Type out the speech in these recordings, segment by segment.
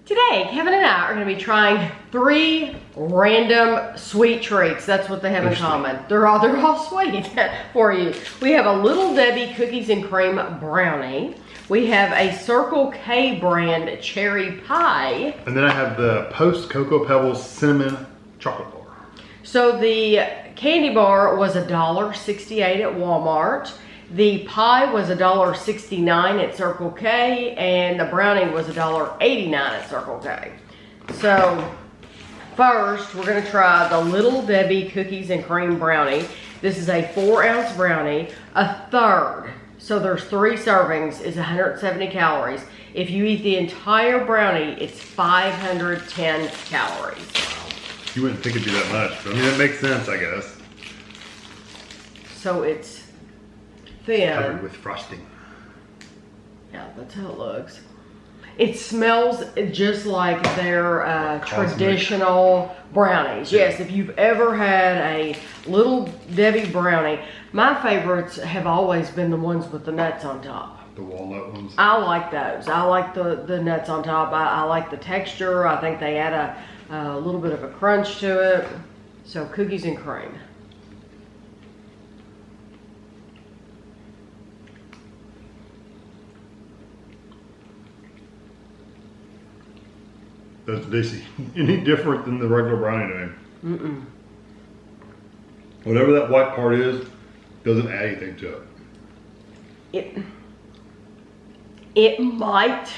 Today, Kevin and I are going to be trying 3 random sweet treats. That's what they have in common. They're all sweet for you. We have a Little Debbie cookies and cream brownie. We have a Circle K brand cherry pie. And then I have the Post Cocoa Pebbles cinnamon chocolate bar. So the candy bar was $1.68 at Walmart. The pie was $1.69 at Circle K, and the brownie was $1.89 at Circle K. So first, we're gonna try the Little Debbie cookies and cream brownie. This is a 4-ounce brownie, a third. So there's 3 servings, is 170 calories. If you eat the entire brownie, it's 510 calories. You wouldn't think it'd be that much, but I mean, it makes sense, I guess. So it's thin. Covered with frosting. Yeah, that's how it looks. It smells just like their traditional brownies. Yeah. Yes, if you've ever had a Little Debbie brownie, my favorites have always been the ones with the nuts on top. The walnut ones? I like those. I like the nuts on top. I like the texture. I think they add a little bit of a crunch to it. So cookies and cream. Does they see any different than the regular brownie to me? Mm-mm. Whatever that white part is, doesn't add anything to it. It might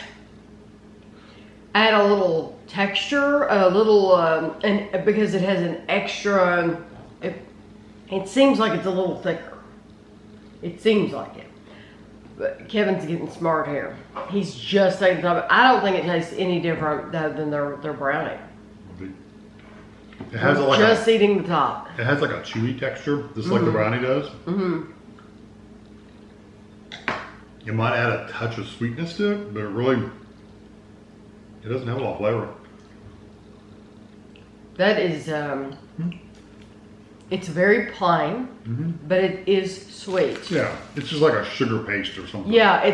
add a little texture, a little, and because it has an extra, it seems like it's a little thicker. It seems like it. But Kevin's getting smart here. He's just taking the top. I don't think it tastes any different than their brownie. It has like just eating the top. It has like a chewy texture, just like the brownie does. Mm-hmm. It might add a touch of sweetness to it, but it doesn't have a lot of flavor. That is, it's very plain, but it is sweet. Yeah, it's just like a sugar paste or something. Yeah,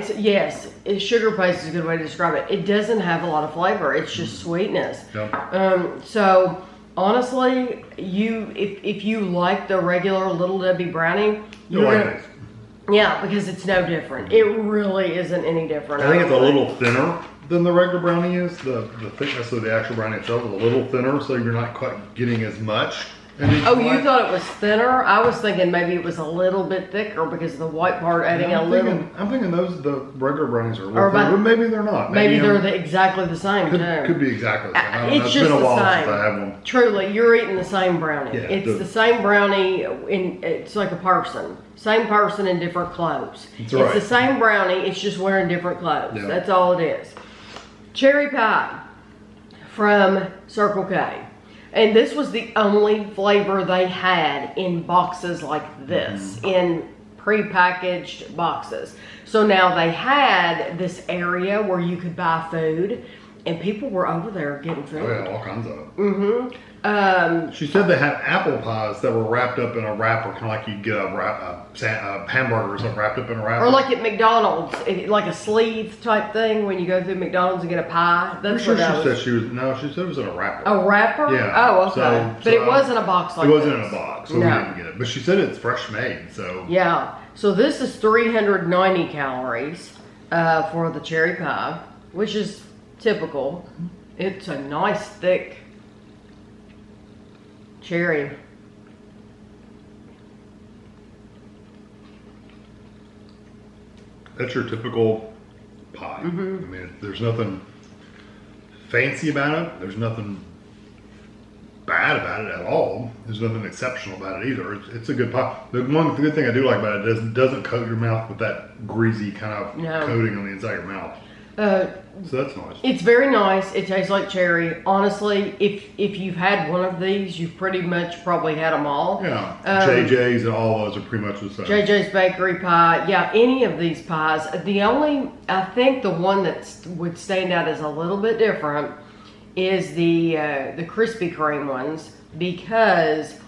sugar paste is a good way to describe it. It doesn't have a lot of flavor. It's just sweetness. Yeah. So honestly, if you like the regular Little Debbie brownie, You'll like it. Yeah, because it's no different. It really isn't any different. I think it's a little thinner than the regular brownie is. The thickness of the actual brownie itself is a little thinner, so you're not quite getting as much. Oh, you thought it was thinner? I was thinking maybe it was a little bit thicker because of the white part adding a little. I'm thinking the regular brownies are a little thinner, but maybe they're not. Maybe they're exactly the same too. Could be exactly the same. It's just been a the while same. since I had one. Truly, you're eating the same brownie. Yeah, it's the same brownie. It's like a person. Same person in different clothes. That's right. It's the same brownie. It's just wearing different clothes. Yeah. That's all it is. Cherry pie from Circle K. And this was the only flavor they had in boxes like this, in pre-packaged boxes. So now they had this area where you could buy food, and people were over there getting food. Oh yeah, all kinds of it. She said they had apple pies that were wrapped up in a wrapper, kind of like you'd get a hamburger or something wrapped up in a wrapper. Or like at McDonald's, like a sleeve type thing when you go through McDonald's and get a pie. That's She what said she said it was in a wrapper. A wrapper? Yeah. Oh, okay. But it wasn't a box like this. It this. wasn't in a box, so we didn't get it. But she said it's fresh made, so. Yeah. So this is 390 calories for the cherry pie, which is typical. It's a nice thick cherry. That's your typical pie. I mean, there's nothing fancy about it. There's nothing bad about it at all. There's nothing exceptional about it either. It's a good pie. The good thing I do like about it doesn't coat your mouth with that greasy kind of coating on the inside of your mouth. So that's nice. It's very nice. It tastes like cherry. Honestly, if you've had one of these, you've pretty much probably had them all. Yeah. JJ's and all those are pretty much the same. JJ's Bakery pie. Yeah, any of these pies. I think the one that would stand out as a little bit different is the Krispy Kreme ones, because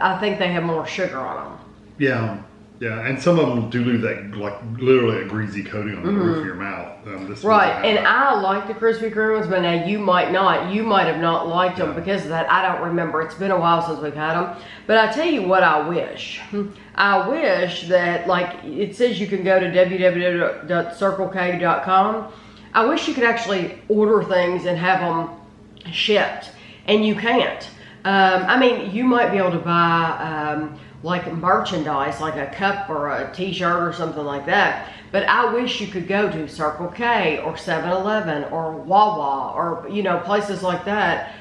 I think they have more sugar on them. Yeah. Yeah, and some of them do leave that, like, literally a greasy coating on the roof of your mouth. This Right, and I like the Krispy Kreme ones, but now you might not. You might have not liked them because of that. I don't remember. It's been a while since we've had them. But I tell you what I wish. I wish that, like, it says you can go to www.circlek.com. I wish you could actually order things and have them shipped, and you can't. I mean, you might be able to buy like merchandise, like a cup or a t-shirt or something like that, but I wish you could go to Circle K or 7-Eleven or Wawa or, you know, places like that,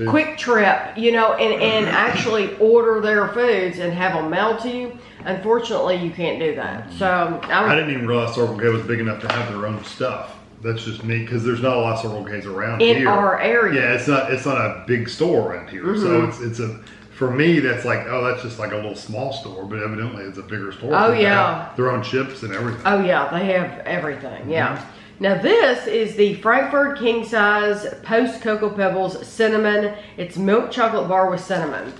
Quick Trip, you know, and actually order their foods and have them mailed to you. Unfortunately, you can't do that. So I didn't even realize Circle K was big enough to have their own stuff. That's just me, because there's not a lot of Circle K's around here. In our area. Yeah, it's not a big store around here. So it's a, for me, that's like, oh, that's just like a little small store, but evidently it's a bigger store. Oh, yeah. Their own chips and everything. Oh, yeah, they have everything, yeah. Now, this is the Frankford King Size Post Cocoa Pebbles Cinnamon. It's milk chocolate bar with cinnamon.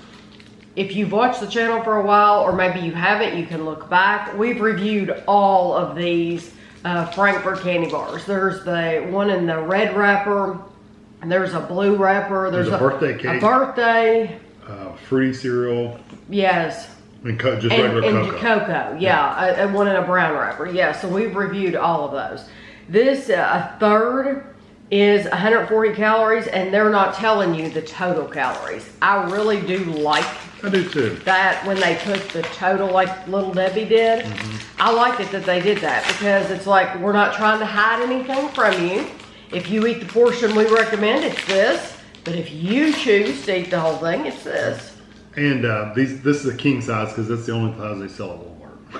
If you've watched the channel for a while, or maybe you haven't, you can look back. We've reviewed all of these Frankfurt candy bars. There's the one in the red wrapper, and there's a blue wrapper. There's a birthday cake. A birthday. Fruity cereal. Yes. And just regular cocoa. And cocoa, yeah. And one in a brown wrapper. Yeah, so we've reviewed all of those. This, a third, is 140 calories, and they're not telling you the total calories. I really do like I do too. That when they put the total, like Little Debbie did. I liked it that they did that, because it's like, we're not trying to hide anything from you. If you eat the portion we recommend, it's this. But if you choose to eat the whole thing, it's this. And this is a king size, because that's the only size they sell at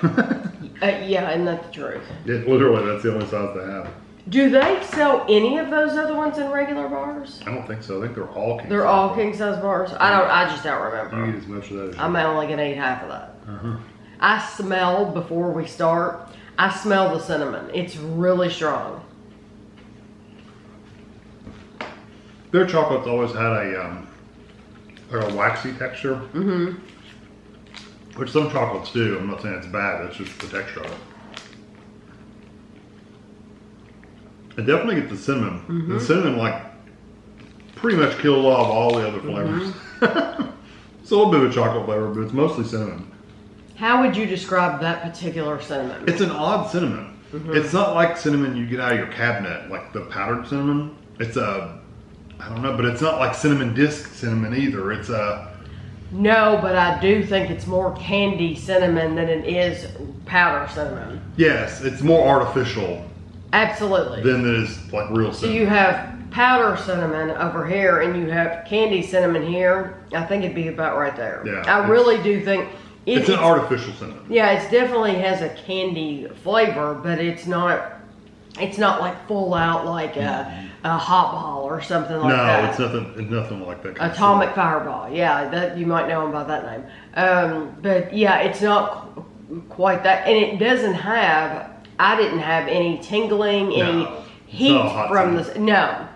Walmart. Yeah, isn't that the truth? Literally, that's the only size they have. Do they sell any of those other ones in regular bars? I don't think so. I think they're all king size. They're all king size bars? I just don't remember. You eat as much of that as I'm only going to eat half of that. I smell, before we start, I smell the cinnamon. It's really strong. Their chocolate's always had a waxy texture. Which some chocolates do. I'm not saying it's bad. It's just the texture of it. I definitely get the cinnamon. The cinnamon, like, pretty much kills off all the other flavors. It's a little bit of a chocolate flavor, but it's mostly cinnamon. How would you describe that particular cinnamon? It's an odd cinnamon. It's not like cinnamon you get out of your cabinet, like the powdered cinnamon. It's a, I don't know, but it's not like cinnamon disc cinnamon either. It's a... No, but I do think it's more candy cinnamon than it is powder cinnamon. Yes, it's more artificial. Absolutely. Than it is like real cinnamon. So you have powder cinnamon over here, and you have candy cinnamon here. I think it'd be about right there. Yeah. I really do think it's an artificial cinnamon. Yeah, it definitely has a candy flavor, but it's not like full out like a hot ball or something like that. No, it's nothing like that. Atomic Fireball. Yeah, that you might know them by that name. But yeah, it's not quite that, and it doesn't have. I didn't have any tingling, any heat from this. No.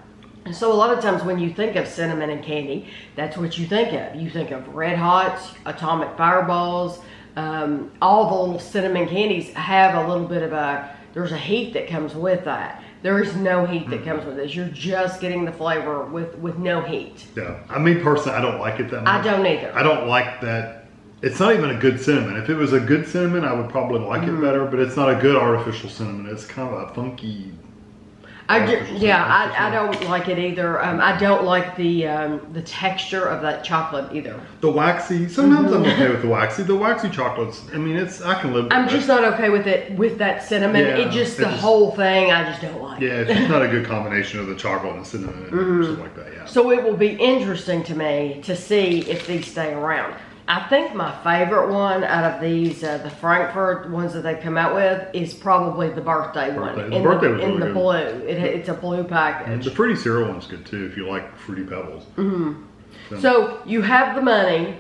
So a lot of times when you think of cinnamon and candy, that's what you think of. You think of Red Hots, Atomic Fireballs, all the little cinnamon candies have a little bit of there's a heat that comes with that. There is no heat that comes with this. You're just getting the flavor with no heat. Yeah. I mean, personally, I don't like it that much. I don't either. I don't like that. It's not even a good cinnamon. If it was a good cinnamon, I would probably like it better, but it's not a good artificial cinnamon. It's kind of a funky... I don't like it either. I don't like the texture of that chocolate either. The waxy, sometimes I'm okay with the waxy. The waxy chocolates, I mean, I can live with it. I'm just not okay with it, with that cinnamon. Yeah, the whole thing, I just don't like. Yeah, it's just not a good combination of the chocolate and the cinnamon and something like that, yeah. So it will be interesting to me to see if these stay around. I think my favorite one out of these, the Frankfurt ones that they've come out with, is probably the birthday one. The birthday was really the blue. It's a blue package. The fruity cereal one's good too if you like fruity pebbles. So you have the money.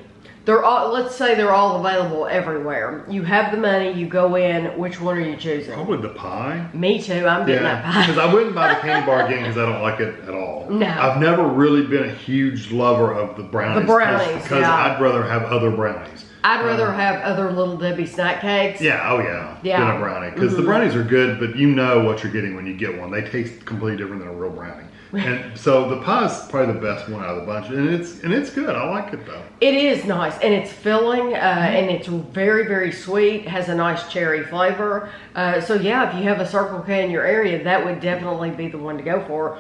They're all. Let's say they're all available everywhere. You have the money. You go in. Which one are you choosing? Probably the pie. Me too. I'm getting that pie. Because I wouldn't buy the candy bar again because I don't like it at all. No. I've never really been a huge lover of the brownies. The brownies, because I'd rather have other brownies. I'd rather have other Little Debbie snack cakes. Yeah, oh yeah. Yeah. Than a brownie. Because the brownies are good, but you know what you're getting when you get one. They taste completely different than a real brownie. And so the pie's probably the best one out of the bunch. And it's good. I like it though. It is nice, and it's filling, and it's very, very sweet. Has a nice cherry flavor. So yeah, if you have a Circle K in your area, that would definitely be the one to go for.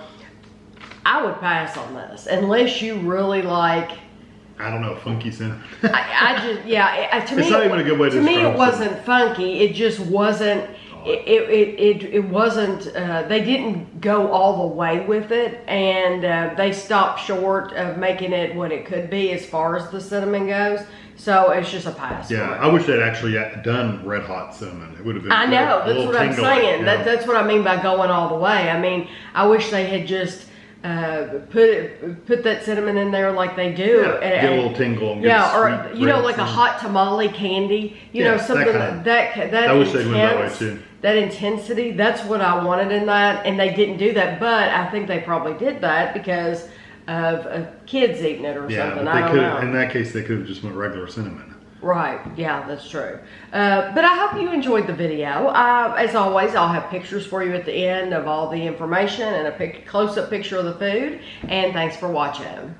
I would pass on this unless you really like. I don't know, funky cinnamon. I just, yeah. To me, it's not even a good way to me, describe it wasn't funky. It just wasn't. It wasn't. They didn't go all the way with it, and they stopped short of making it what it could be as far as the cinnamon goes. So it's just a pass. Yeah, for it. I wish they'd actually done red hot cinnamon. It would have been. I know. a That's little what I'm tingling, saying. you know? That's what I mean by going all the way. I mean, I wish they had just put that cinnamon in there like they do. Yeah, get a little tingle. And Yeah, get or sweet you know, red like a cinnamon. hot tamale candy. You Yeah, know, something that that I wish they'd went that way intense, too. that intensity. That's what I wanted in that, and they didn't do that. But I think they probably did that because of kids eating it or Yeah, something. but I they don't could. know. In that case, they could have just went regular cinnamon. Right, yeah, that's true. But I hope you enjoyed the video. As always, I'll have pictures for you at the end of all the information and a close-up picture of the food. And thanks for watching.